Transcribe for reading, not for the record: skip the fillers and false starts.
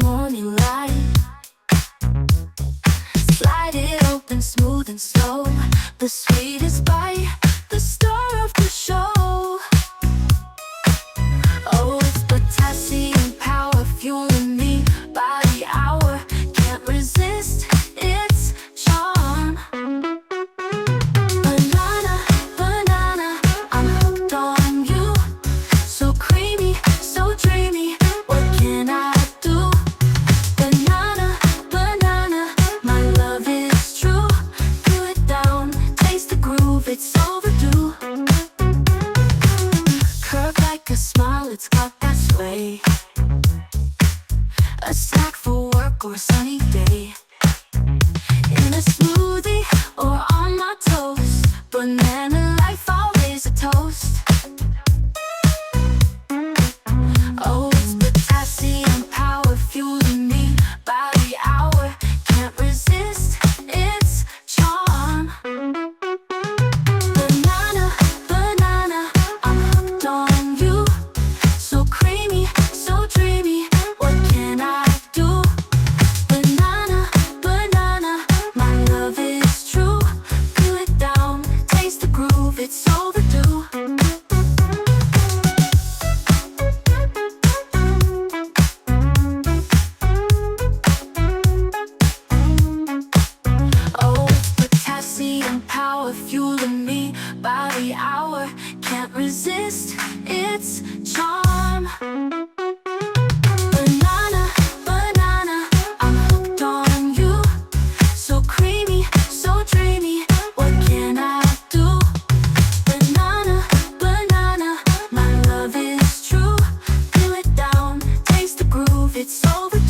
morning light. Slide it open smooth and slow. The sweetest bite, the star of the show. Oh, it's potassium power fueling me by the hour. Can't resist its charm. Banana, banana, I'm hooked on you. So creamy, so dreamy, what can I do? Banana, banana, my love is true. Put it down, taste the groove, it's overdue. Curve like a smile, it's got that sway. A snack for work or a sunny day. In a smoothie or on my toast. Banana life, always a toast. Oh, it's potassium power fueling me by the hour. Can't resist its charm. Banana, banana, I'm hooked on you. So creamy, so dreamy, what can I do? Banana, banana, my love is true. Peel it down, taste the groove, it's overdue. Oh, potassium power fueling me by the hour. Can't resist its charm. Banana, banana, I'm hooked on you. So creamy, so dreamy, what can I do? Banana, banana, my love is true. Peel it down, taste the groove, it's overdue.